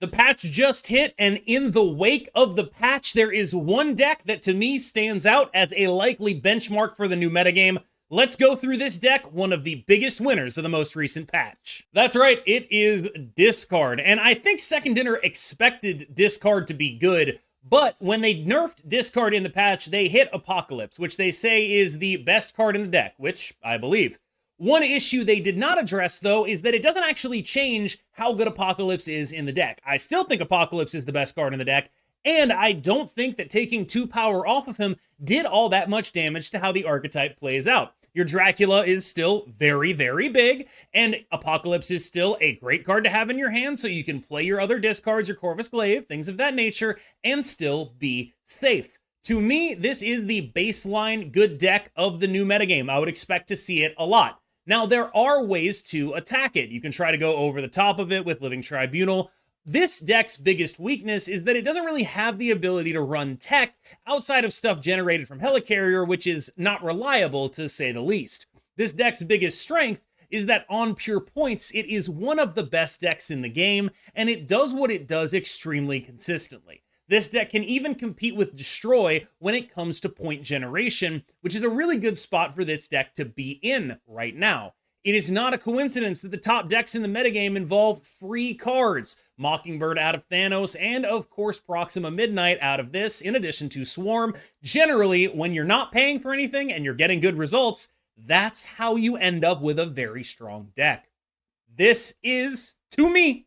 The patch just hit, and in the wake of the patch, there is one deck that to me stands out as a likely benchmark for the new metagame. Let's go through this deck, one of the biggest winners of the most recent patch. That's right, it is Discard, and I think Second Dinner expected Discard to be good, but when they nerfed Discard in the patch, they hit Apocalypse, which they say is the best card in the deck, which I believe. One issue they did not address, though, is that it doesn't actually change how good Apocalypse is in the deck. I still think Apocalypse is the best card in the deck, and I don't think that taking 2 power off of him did all that much damage to how the archetype plays out. Your Dracula is still very, very big, and Apocalypse is still a great card to have in your hand, so you can play your other discards, your Corvus Glaive, things of that nature, and still be safe. To me, this is the baseline good deck of the new metagame. I would expect to see it a lot. Now, there are ways to attack it. You can try to go over the top of it with Living Tribunal. This deck's biggest weakness is that it doesn't really have the ability to run tech outside of stuff generated from Helicarrier, which is not reliable to say the least. This deck's biggest strength is that on pure points, it is one of the best decks in the game, and it does what it does extremely consistently. This deck can even compete with Destroy when it comes to point generation, which is a really good spot for this deck to be in right now. It is not a coincidence that the top decks in the metagame involve free cards. Mockingbird out of Thanos, and of course Proxima Midnight out of this, in addition to Swarm. Generally, when you're not paying for anything and you're getting good results, that's how you end up with a very strong deck. This is, to me,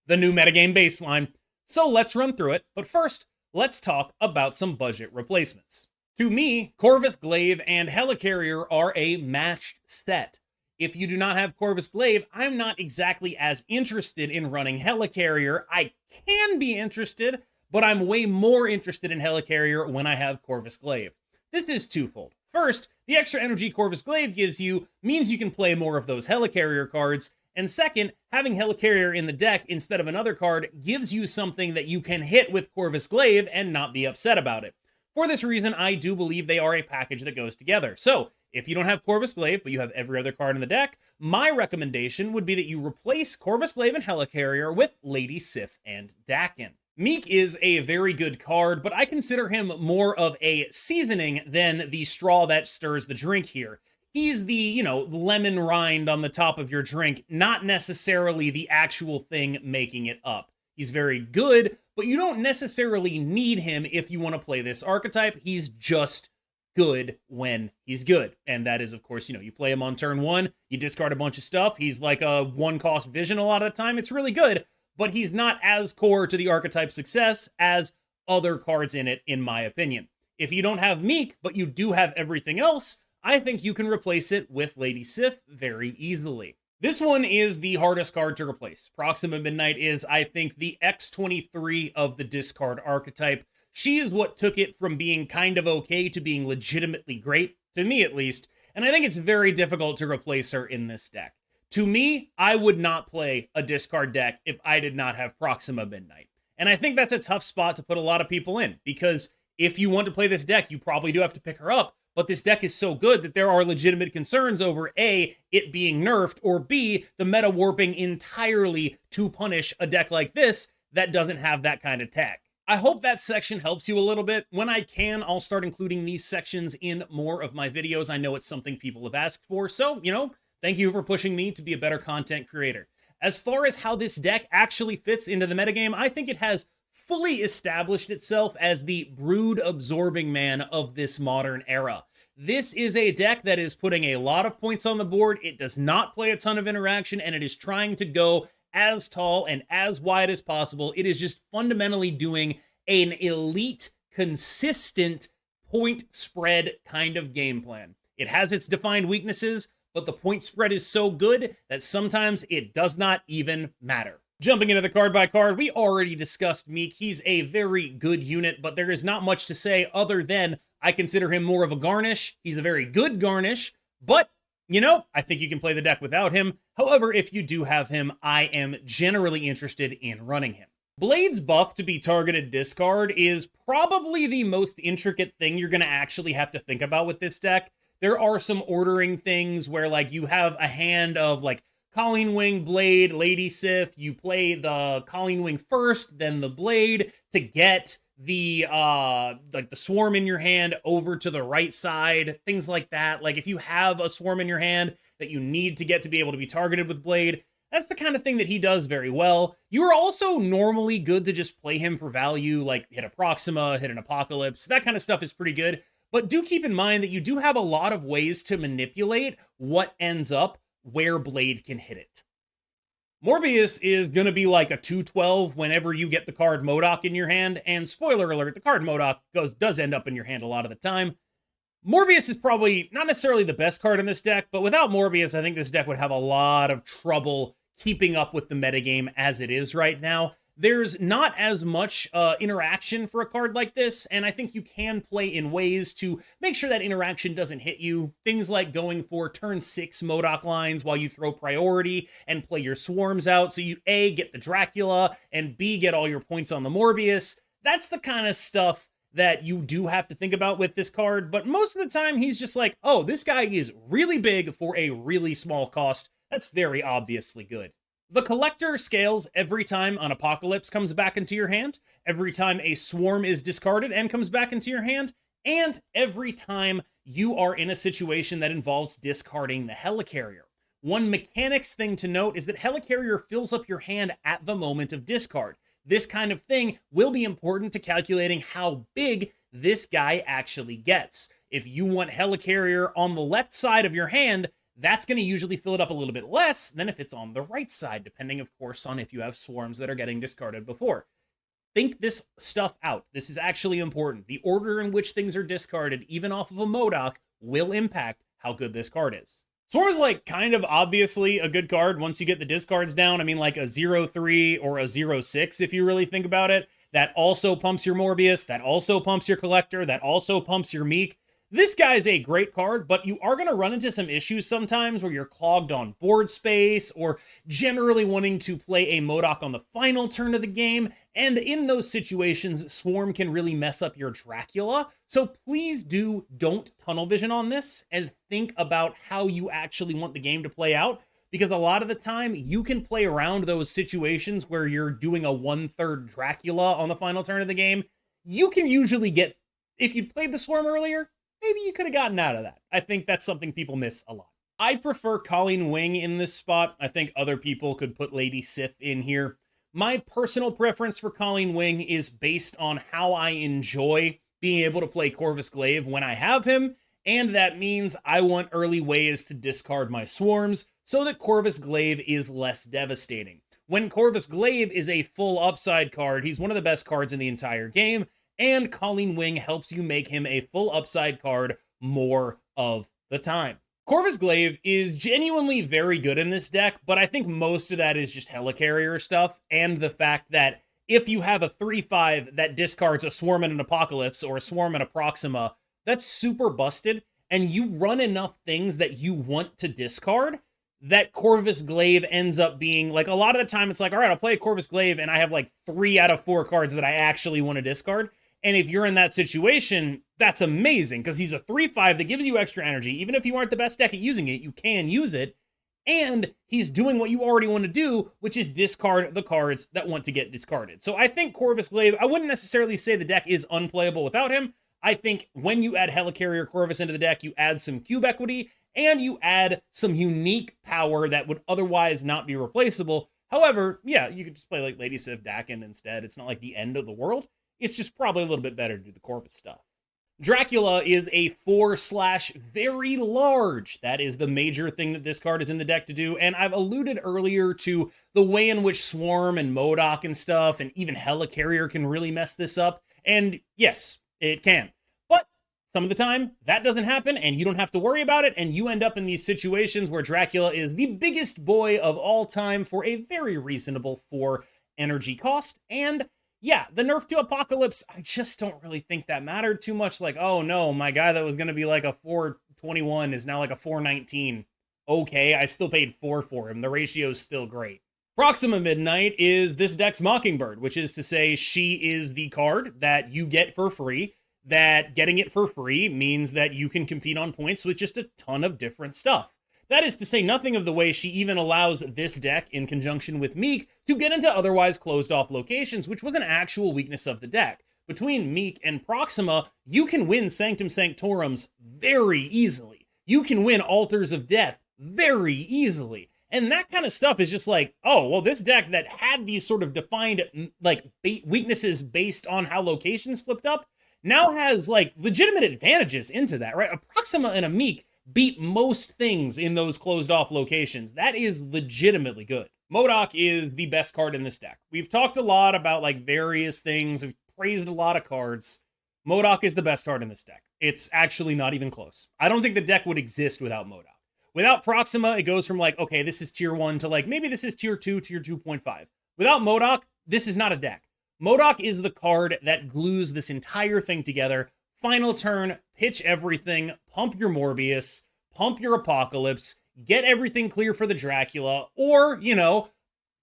the new metagame baseline. So let's run through it, but first, let's talk about some budget replacements. To me, Corvus Glaive and Helicarrier are a matched set. If you do not have Corvus Glaive, I'm not exactly as interested in running Helicarrier. I can be interested, but I'm way more interested in Helicarrier when I have Corvus Glaive. This is twofold. First, the extra energy Corvus Glaive gives you means you can play more of those Helicarrier cards, and second, having Helicarrier in the deck instead of another card gives you something that you can hit with Corvus Glaive and not be upset about it. For this reason, I do believe they are a package that goes together. So, if you don't have Corvus Glaive, but you have every other card in the deck, my recommendation would be that you replace Corvus Glaive and Helicarrier with Lady Sif and Dakin. Meek is a very good card, but I consider him more of a seasoning than the straw that stirs the drink here. He's the, lemon rind on the top of your drink, not necessarily the actual thing making it up. He's very good, but you don't necessarily need him if you want to play this archetype. He's just good when he's good. And that is, of course, you play him on turn 1, you discard a bunch of stuff. He's like a 1-cost vision a lot of the time. It's really good, but he's not as core to the archetype's success as other cards in it, in my opinion. If you don't have Meek, but you do have everything else, I think you can replace it with Lady Sif very easily. This one is the hardest card to replace. Proxima Midnight is, I think, the X23 of the discard archetype. She is what took it from being kind of okay to being legitimately great, to me at least, and I think it's very difficult to replace her in this deck. To me, I would not play a discard deck if I did not have Proxima Midnight. And I think that's a tough spot to put a lot of people in, because if you want to play this deck, you probably do have to pick her up, but this deck is so good that there are legitimate concerns over A, it being nerfed, or B, the meta warping entirely to punish a deck like this that doesn't have that kind of tech. I hope that section helps you a little bit. When I can, I'll start including these sections in more of my videos. I know it's something people have asked for, so, thank you for pushing me to be a better content creator. As far as how this deck actually fits into the metagame, I think it has fully established itself as the brood-absorbing man of this modern era. This is a deck that is putting a lot of points on the board. It does not play a ton of interaction, and it is trying to go as tall and as wide as possible. It is just fundamentally doing an elite, consistent point spread kind of game plan. It has its defined weaknesses, but the point spread is so good that sometimes it does not even matter. Jumping into the card by card, we already discussed Meek. He's a very good unit, but there is not much to say other than I consider him more of a garnish. He's a very good garnish, but, I think you can play the deck without him. However, if you do have him, I am generally interested in running him. Blade's buff to be targeted discard is probably the most intricate thing you're going to actually have to think about with this deck. There are some ordering things where, you have a hand of, Colleen Wing, Blade, Lady Sif. You play the Colleen Wing first, then the Blade to get the like the swarm in your hand over to the right side, things like that. Like if you have a swarm in your hand that you need to get to be able to be targeted with Blade, that's the kind of thing that he does very well. You are also normally good to just play him for value, like hit a Proxima, hit an Apocalypse. That kind of stuff is pretty good. But do keep in mind that you do have a lot of ways to manipulate what ends up where Blade can hit it. Morbius is going to be like a 212 whenever you get the card Modok in your hand, and spoiler alert, the card Modok does end up in your hand a lot of the time. Morbius is probably not necessarily the best card in this deck, but without Morbius, I think this deck would have a lot of trouble keeping up with the metagame as it is right now. There's not as much interaction for a card like this, and I think you can play in ways to make sure that interaction doesn't hit you. Things like going for turn 6 Modok lines while you throw priority and play your swarms out, so you A, get the Dracula, and B, get all your points on the Morbius. That's the kind of stuff that you do have to think about with this card, but most of the time he's just like, oh, this guy is really big for a really small cost. That's very obviously good. The Collector scales every time an Apocalypse comes back into your hand, every time a Swarm is discarded and comes back into your hand, and every time you are in a situation that involves discarding the Helicarrier. One mechanics thing to note is that Helicarrier fills up your hand at the moment of discard. This kind of thing will be important to calculating how big this guy actually gets. If you want Helicarrier on the left side of your hand, that's going to usually fill it up a little bit less than if it's on the right side, depending, of course, on if you have swarms that are getting discarded before. Think this stuff out. This is actually important. The order in which things are discarded, even off of a Modok, will impact how good this card is. Swarm is like kind of obviously a good card once you get the discards down. I mean, like a 0-3 or a 0-6 if you really think about it. That also pumps your Morbius, that also pumps your Collector, that also pumps your Meek. This guy is a great card, but you are going to run into some issues sometimes where you're clogged on board space or generally wanting to play a Modok on the final turn of the game. And in those situations, Swarm can really mess up your Dracula. So please don't tunnel vision on this and think about how you actually want the game to play out. Because a lot of the time, you can play around those situations where you're doing a 1/3 Dracula on the final turn of the game. You can usually get, if you played the Swarm earlier, maybe you could have gotten out of that. I think that's something people miss a lot. I prefer Colleen Wing in this spot. I think other people could put Lady Sif in here. My personal preference for Colleen Wing is based on how I enjoy being able to play Corvus Glaive when I have him, and that means I want early ways to discard my swarms so that Corvus Glaive is less devastating. When Corvus Glaive is a full upside card, he's one of the best cards in the entire game, and Colleen Wing helps you make him a full upside card more of the time. Corvus Glaive is genuinely very good in this deck, but I think most of that is just Helicarrier stuff, and the fact that if you have a 3/5 that discards a Swarm and an Apocalypse or a Swarm and a Proxima, that's super busted, and you run enough things that you want to discard that Corvus Glaive ends up being, like, a lot of the time it's like, all right, I'll play a Corvus Glaive and I have like 3 out of 4 cards that I actually want to discard. And if you're in that situation, that's amazing, because he's a 3/5 that gives you extra energy. Even if you aren't the best deck at using it, you can use it. And he's doing what you already want to do, which is discard the cards that want to get discarded. So I think Corvus Glaive, I wouldn't necessarily say the deck is unplayable without him. I think when you add Helicarrier Corvus into the deck, you add some cube equity, and you add some unique power that would otherwise not be replaceable. However, yeah, you could just play like Lady Sif Dakin instead. It's not like the end of the world. It's just probably a little bit better to do the Corvus stuff. Dracula is a 4/very large. That is the major thing that this card is in the deck to do. And I've alluded earlier to the way in which Swarm and Modok and stuff, and even Helicarrier can really mess this up. And yes, it can. But some of the time, that doesn't happen, and you don't have to worry about it, and you end up in these situations where Dracula is the biggest boy of all time for a very reasonable 4 energy cost. And yeah, the nerf to Apocalypse, I just don't really think that mattered too much. Like, oh no, my guy that was going to be like a 421 is now like a 419. Okay, I still paid 4 for him. The ratio's still great. Proxima Midnight is this deck's Mockingbird, which is to say she is the card that you get for free, that getting it for free means that you can compete on points with just a ton of different stuff. That is to say nothing of the way she even allows this deck, in conjunction with Meek, to get into otherwise closed-off locations, which was an actual weakness of the deck. Between Meek and Proxima, you can win Sanctum Sanctorums very easily. You can win Altars of Death very easily. And that kind of stuff is just like, oh, well, this deck that had these sort of defined like weaknesses based on how locations flipped up now has like legitimate advantages into that, right? A Proxima and a Meek beat most things in those closed off locations. That is legitimately good. Modok is the best card in this deck. We've talked a lot about like various things. We've praised a lot of cards. Modok is the best card in this deck. It's actually not even close. I don't think the deck would exist without Modok. Without Proxima, it goes from like, okay, this is tier 1 to like, maybe this is tier 2, tier 2.5. Without Modok, this is not a deck. Modok is the card that glues this entire thing together. Final turn, pitch everything, pump your Morbius, pump your Apocalypse, get everything clear for the Dracula, or, you know,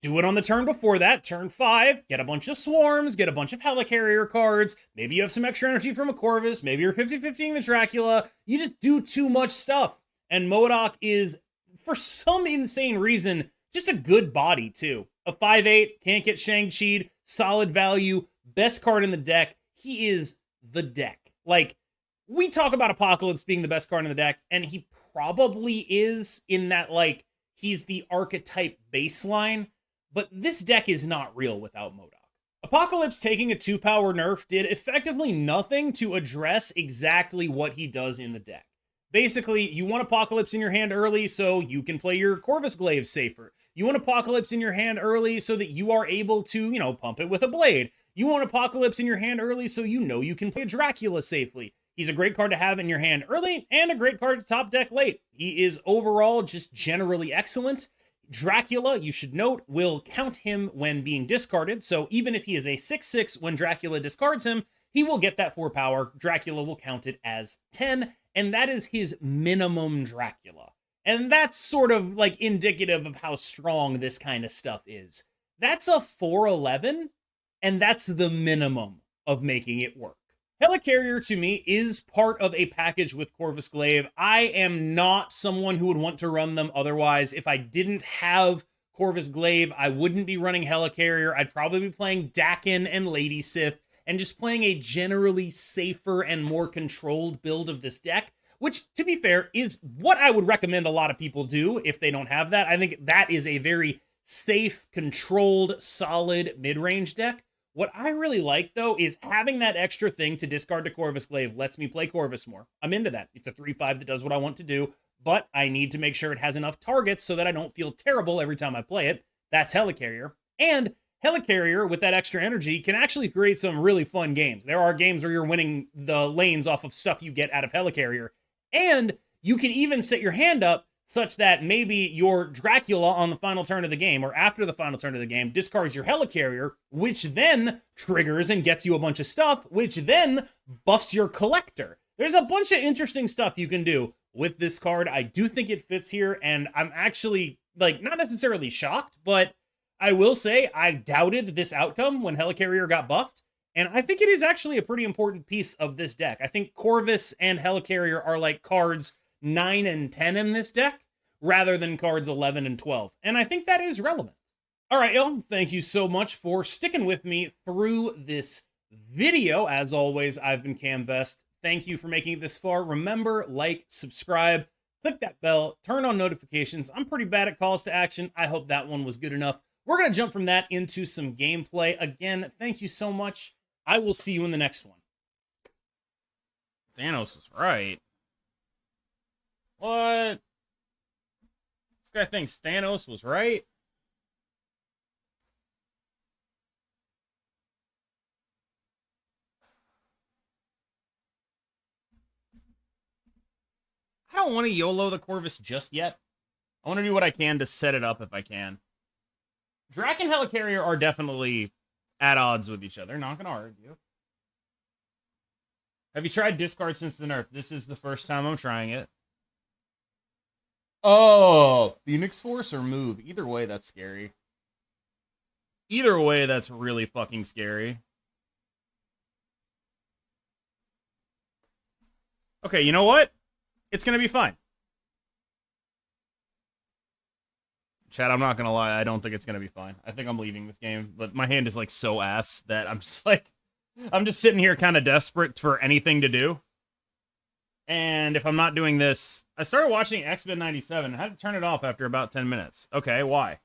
do it on the turn before that, turn 5, get a bunch of Swarms, get a bunch of helicarrier cards, maybe you have some extra energy from a Corvus, maybe you're 50-50ing the Dracula, you just do too much stuff. And Modok is, for some insane reason, just a good body, too. A 5/8, can't get Shang-Chi'd, solid value, best card in the deck. He is the deck. Like, we talk about Apocalypse being the best card in the deck, and he probably is in that, like, he's the archetype baseline, but this deck is not real without Modok. Apocalypse taking a 2-power nerf did effectively nothing to address exactly what he does in the deck. Basically, you want Apocalypse in your hand early so you can play your Corvus Glaive safer. You want Apocalypse in your hand early so that you are able to, you know, pump it with a blade. You want Apocalypse in your hand early so you know you can play a Dracula safely. He's a great card to have in your hand early and a great card to top deck late. He is overall just generally excellent. Dracula, you should note, will count him when being discarded. So even if he is a 6/6 when Dracula discards him, he will get that 4 power. Dracula will count it as 10. And that is his minimum Dracula. And that's sort of like indicative of how strong this kind of stuff is. That's a 4/11, and that's the minimum of making it work. Helicarrier, to me, is part of a package with Corvus Glaive. I am not someone who would want to run them otherwise. If I didn't have Corvus Glaive, I wouldn't be running Helicarrier. I'd probably be playing Dakin and Lady Sith, and just playing a generally safer and more controlled build of this deck, which, to be fair, is what I would recommend a lot of people do if they don't have that. I think that is a very safe, controlled, solid mid-range deck. What I really like, though, is having that extra thing to discard to Corvus Glaive lets me play Corvus more. I'm into that. It's a 3/5 that does what I want to do, but I need to make sure it has enough targets so that I don't feel terrible every time I play it. That's Helicarrier. And Helicarrier, with that extra energy, can actually create some really fun games. There are games where you're winning the lanes off of stuff you get out of Helicarrier. And you can even set your hand up such that maybe your Dracula on the final turn of the game, or after the final turn of the game, discards your Helicarrier, which then triggers and gets you a bunch of stuff, which then buffs your Collector. There's a bunch of interesting stuff you can do with this card. I do think it fits here, and I'm actually, like, not necessarily shocked, but I will say I doubted this outcome when Helicarrier got buffed, and I think it is actually a pretty important piece of this deck. I think Corvus and Helicarrier are like cards 9 and 10 in this deck, rather than cards 11 and 12, and I think that is relevant. All right, y'all, thank you so much for sticking with me through this video. As always, I've been Cam Best. Thank you for making it this far. Remember, like, subscribe, click that bell, turn on notifications. I'm pretty bad at calls to action. I hope that one was good enough. We're going to jump from that into some gameplay. Again, thank you so much. I will see you in the next one. Thanos was right. What? This guy thinks Thanos was right? I don't want to YOLO the Corvus just yet. I want to do what I can to set it up if I can. Drac and Helicarrier are definitely at odds with each other. Not going to argue. Have you tried discard since the nerf? This is the first time I'm trying it. Oh, Phoenix Force or move? Either way, that's scary. Either way, that's really fucking scary. Okay, you know what? It's going to be fine. Chad, I'm not gonna lie, I don't think it's gonna be fine. I think I'm leaving this game, but my hand is like so ass that I'm just like, I'm just sitting here kind of desperate for anything to do. And if I'm not doing this, I started watching X-Men 97. I had to turn it off after about 10 minutes. Okay, why?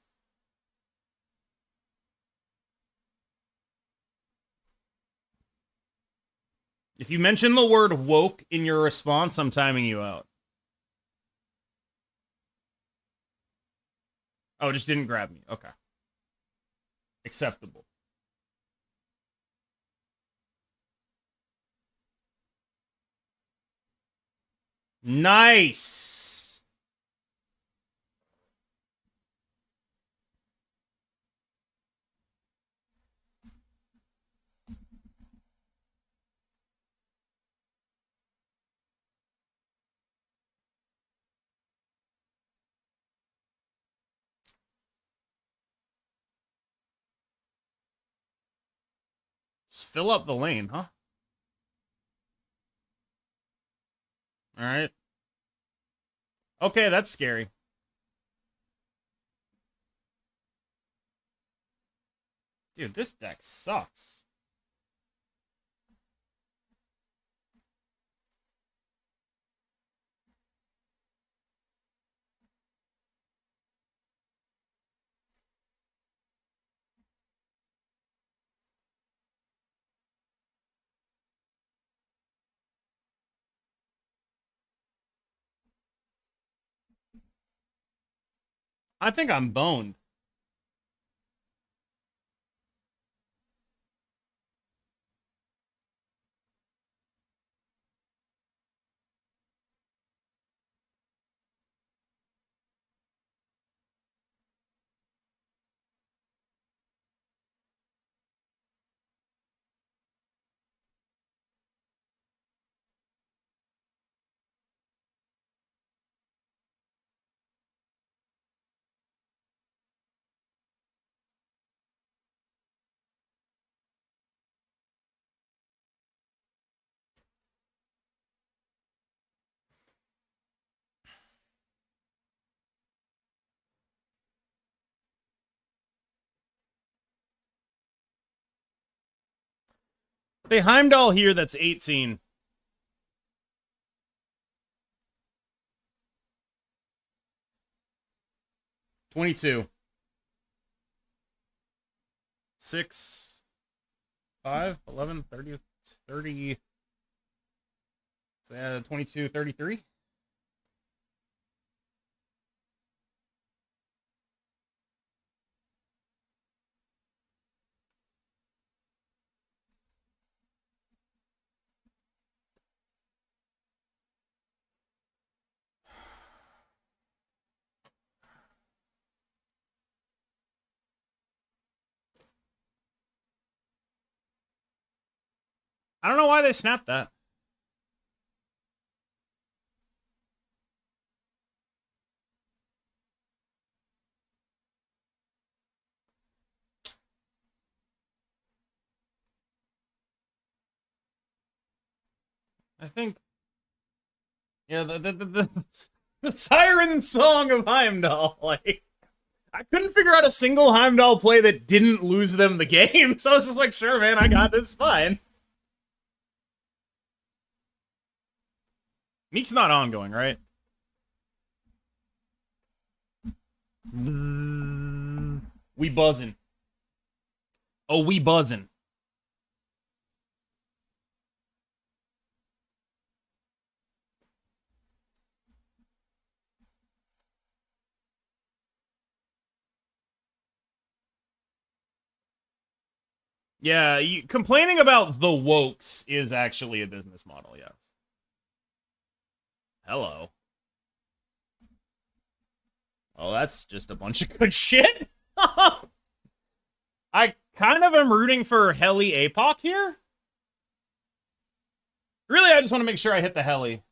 If you mention the word woke in your response, I'm timing you out. Oh, it just didn't grab me. Okay. Acceptable. Nice. Just fill up the lane, huh? All right. Okay, that's scary. Dude, this deck sucks. I think I'm boned. They Heimdall here, that's 18. $22. 6, 5, 11, 30, 30. So yeah, 22, 33. I don't know why they snapped that. I think, yeah, the siren song of Heimdall. Like, I couldn't figure out a single Heimdall play that didn't lose them the game. So I was just like, sure, man, I got this, fine. Meek's not ongoing, right? We buzzing. Oh, we buzzing. Yeah, complaining about the wokes is actually a business model, yes. Hello. Oh, that's just a bunch of good shit. I kind of am rooting for Heli APOC here. Really, I just want to make sure I hit the Heli.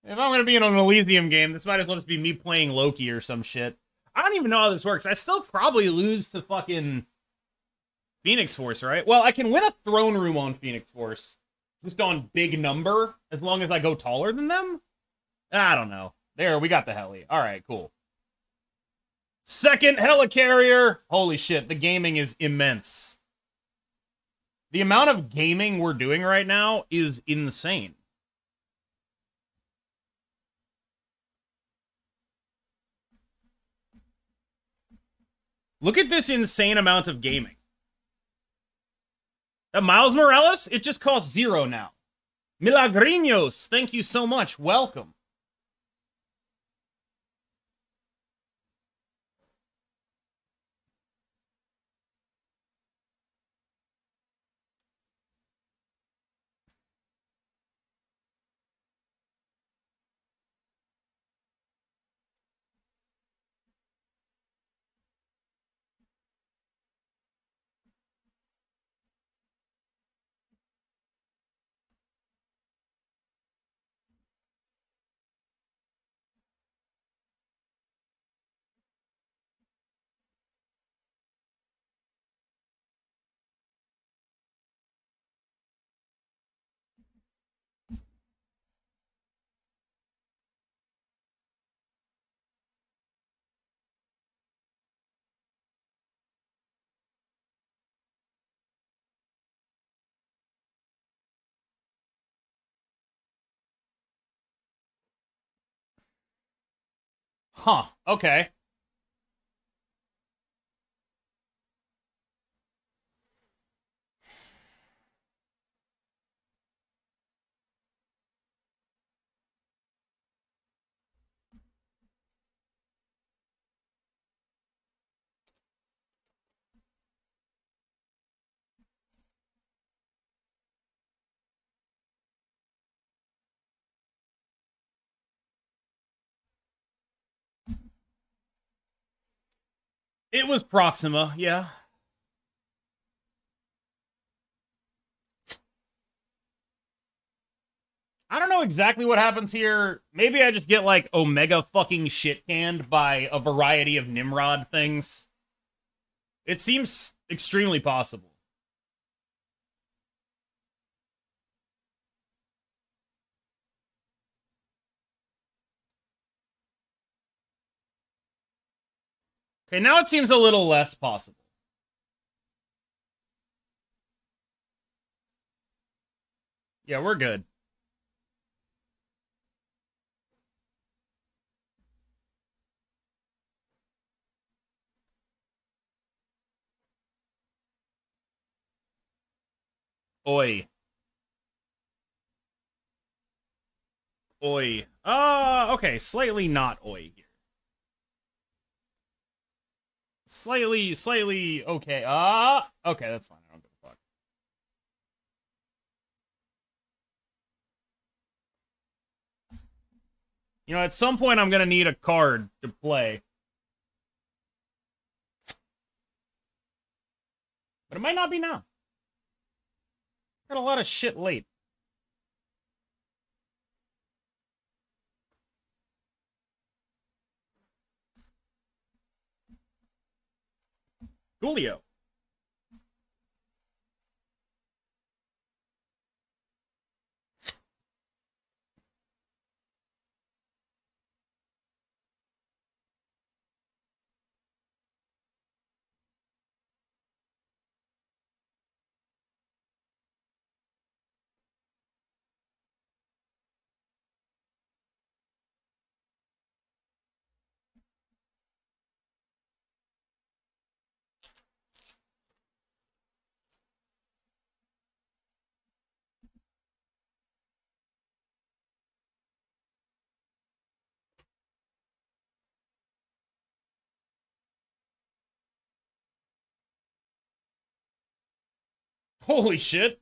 If I'm going to be in an Elysium game, this might as well just be me playing Loki or some shit. I don't even know how this works. I still probably lose to fucking Phoenix Force, right? Well, I can win a throne room on Phoenix Force. Just on big number, as long as I go taller than them. I don't know. There, we got the heli. All right, cool. Second helicarrier. Holy shit, the gaming is immense. The amount of gaming we're doing right now is insane. Look at this insane amount of gaming. Miles Morales, it just costs 0 now. Milagrinos, thank you so much. Welcome. Huh, okay. It was Proxima, yeah. I don't know exactly what happens here. Maybe I just get, like, Omega fucking shit canned by a variety of Nimrod things. It seems extremely possible. Okay, now it seems a little less possible. Yeah, we're good. Oi. Oi. Okay, slightly not oi here. Slightly okay. Okay, that's fine. I don't give a fuck. You know, at some point I'm gonna need a card to play. But it might not be now. Got a lot of shit late. Julio. Holy shit.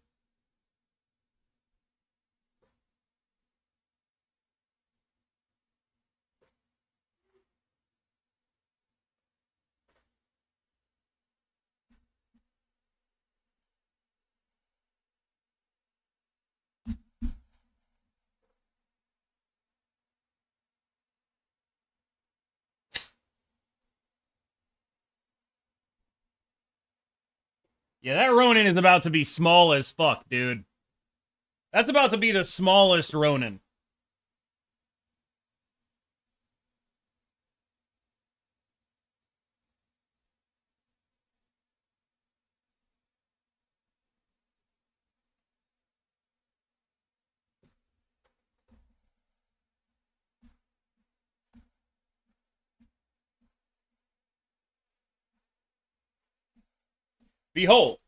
Yeah, that Ronin is about to be small as fuck, dude. That's about to be the smallest Ronin. Behold.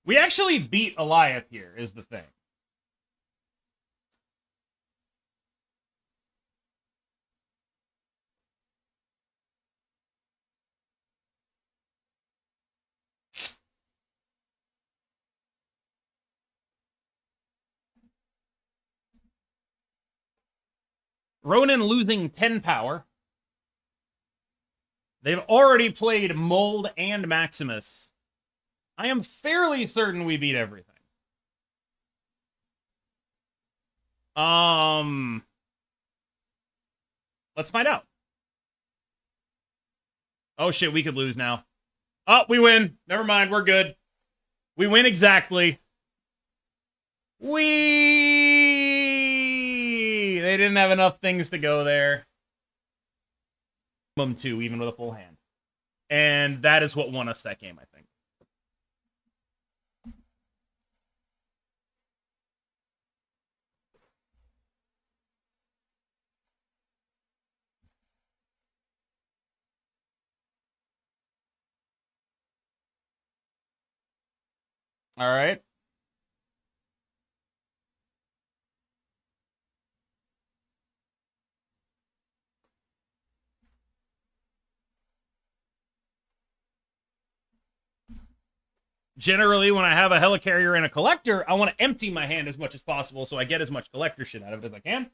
We actually beat Eliath here, is the thing. Ronan losing 10 power. They've already played Mold and Maximus. I am fairly certain we beat everything. Let's find out. Oh shit, we could lose now. Oh, we win. Never mind, we're good. We win exactly. They didn't have enough things to go there. Two, even with a full hand. And that is what won us that game, I think. All right. Generally, when I have a helicarrier and a collector, I want to empty my hand as much as possible so I get as much collector shit out of it as I can.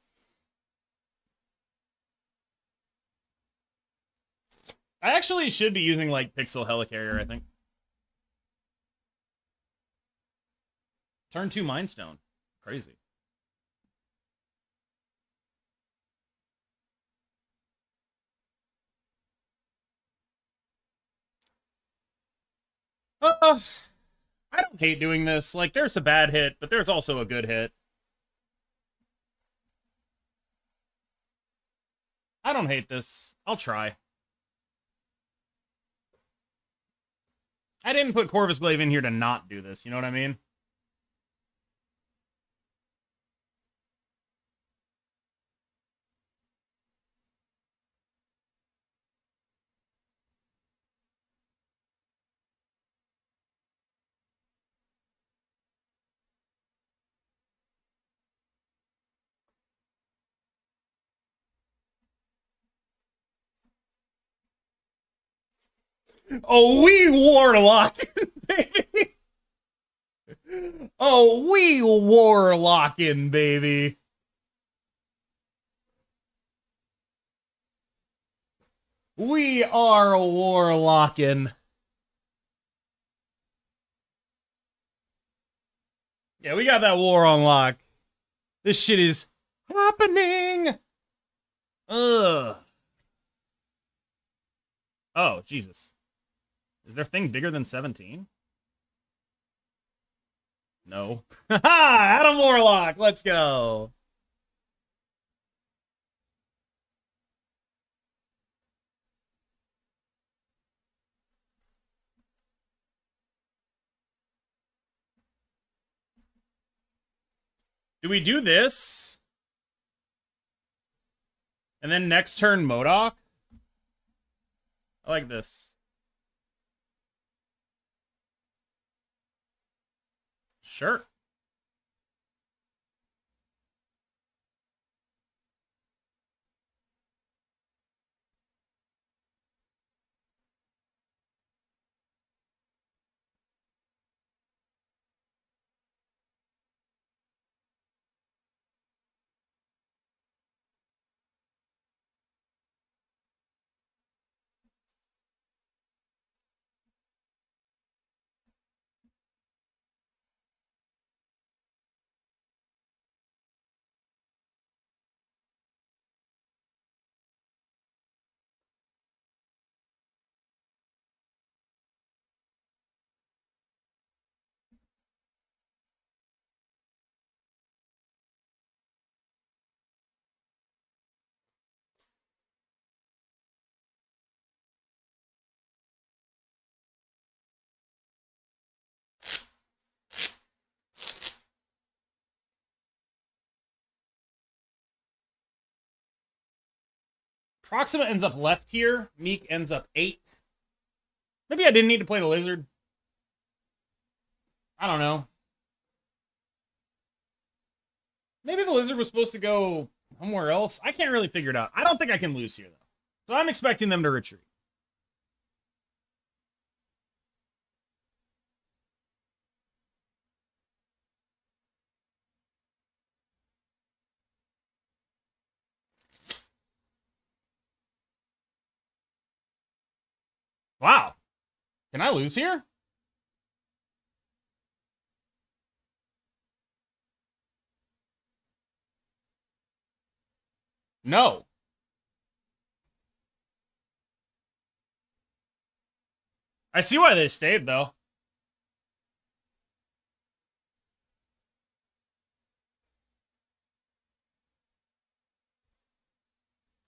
I actually should be using, like, Pixel Helicarrier, I think. Turn 2 Mind Stone. Crazy. I don't hate doing this. Like, there's a bad hit, but there's also a good hit. I don't hate this. I'll try. I didn't put Corvus Glaive in here to not do this, you know what I mean? Oh, we warlock, baby. Oh, we warlocking, baby. We are warlocking. Yeah, we got that war on lock. This shit is happening. Ugh. Oh, Jesus. Is their thing bigger than 17? No. Haha! Adam Warlock! Let's go! Do we do this? And then next turn, Modok? I like this. Sure. Proxima ends up left here. Meek ends up 8. Maybe I didn't need to play the lizard. I don't know. Maybe the lizard was supposed to go somewhere else. I can't really figure it out. I don't think I can lose here, though. So I'm expecting them to retreat. Wow. Can I lose here? No. I see why they stayed, though.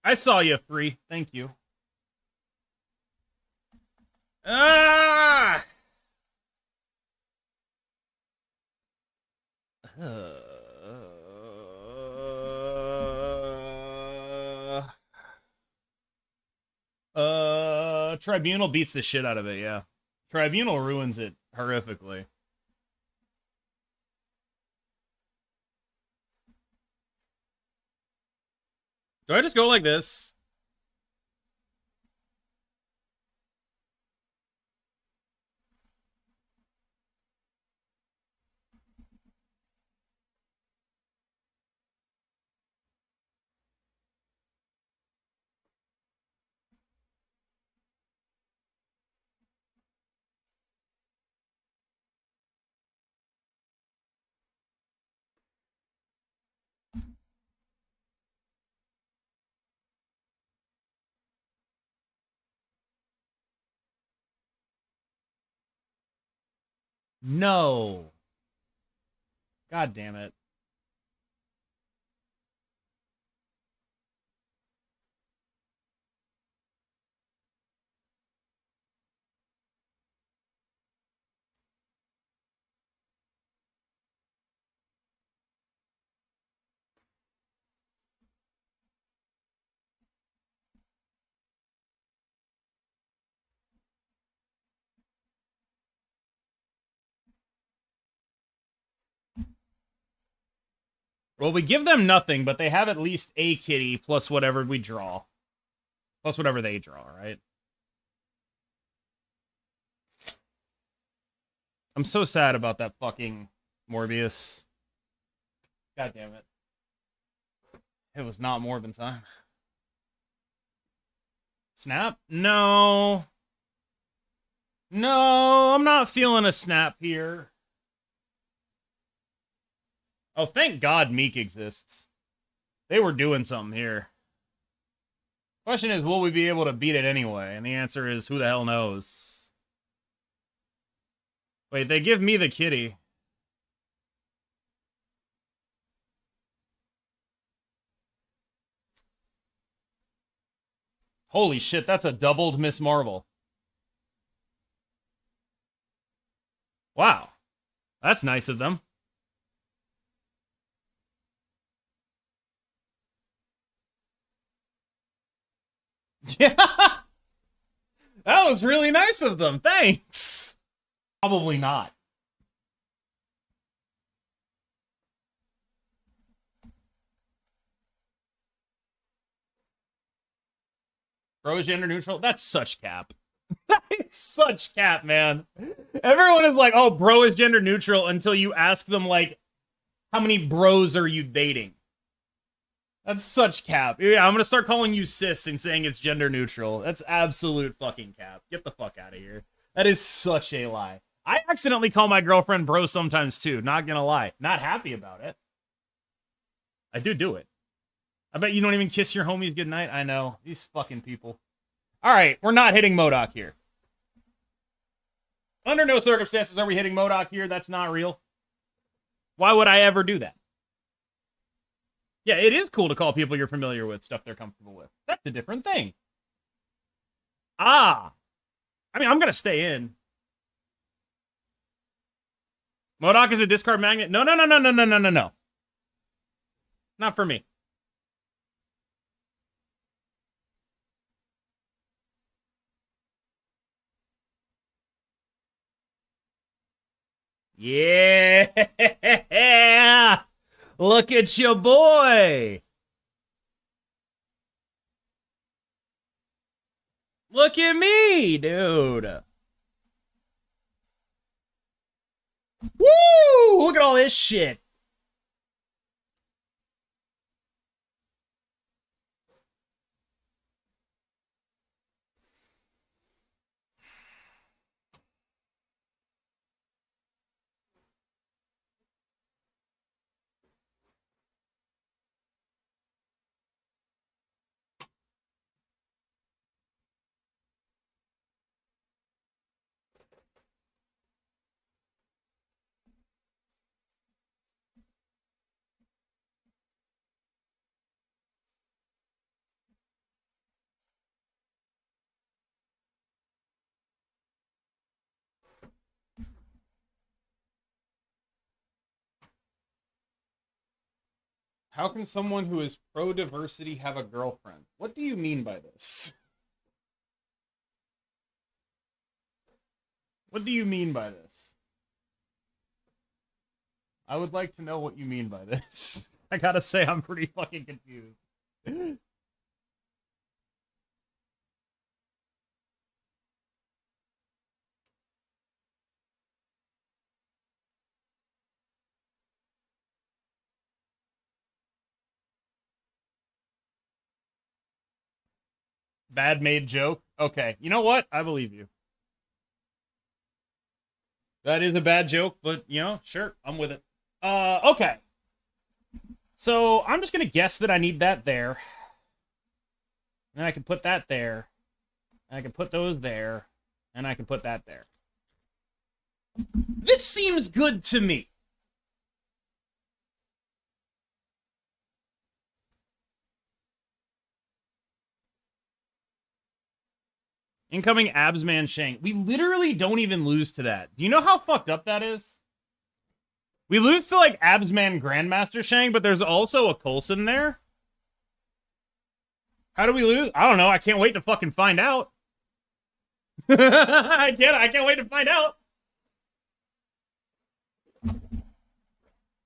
I saw you, Free. Thank you. Ah! Tribunal beats the shit out of it, yeah. Tribunal ruins it horrifically. Do I just go like this? No. God damn it. Well, we give them nothing, but they have at least a kitty plus whatever we draw. Plus whatever they draw, right? I'm so sad about that fucking Morbius. God damn it. It was not Morbin time. Snap? No. No, I'm not feeling a snap here. Oh, thank God Meek exists. They were doing something here. Question is, will we be able to beat it anyway? And the answer is, who the hell knows? Wait, they give me the kitty. Holy shit, that's a doubled Miss Marvel. Wow. That's nice of them. Yeah. That was really nice of them. Thanks. Probably not. Bro is gender neutral? That's such cap. That is such cap, man. Everyone is like, oh, bro is gender neutral until you ask them, like, how many bros are you dating? That's such cap. Yeah, I'm gonna start calling you sis and saying it's gender neutral. That's absolute fucking cap. Get the fuck out of here. That is such a lie. I accidentally call my girlfriend bro sometimes too, not gonna lie. Not happy about it. I do it. I bet you don't even kiss your homies goodnight. I know. These fucking people. Alright, we're not hitting Modok here. Under no circumstances are we hitting Modok here. That's not real. Why would I ever do that? Yeah, it is cool to call people you're familiar with stuff they're comfortable with. That's a different thing. Ah. I mean, I'm going to stay in. Modok is a discard magnet? No. Not for me. Yeah! Look at your boy! Look at me, dude! Woo! Look at all this shit! How can someone who is pro-diversity have a girlfriend? What do you mean by this? What do you mean by this? I would like to know what you mean by this. I gotta say, I'm pretty fucking confused. Bad made joke? Okay, you know what? I believe you. That is a bad joke, but, you know, sure, I'm with it. Okay. So, I'm just gonna guess that I need that there. And I can put that there. And I can put those there. And I can put that there. This seems good to me. Incoming Absman Shank. We literally don't even lose to that. Do you know how fucked up that is? We lose to, like, Absman Grandmaster Shang, but there's also a Coulson there. How do we lose? I don't know. I can't wait to fucking find out. I can't wait to find out.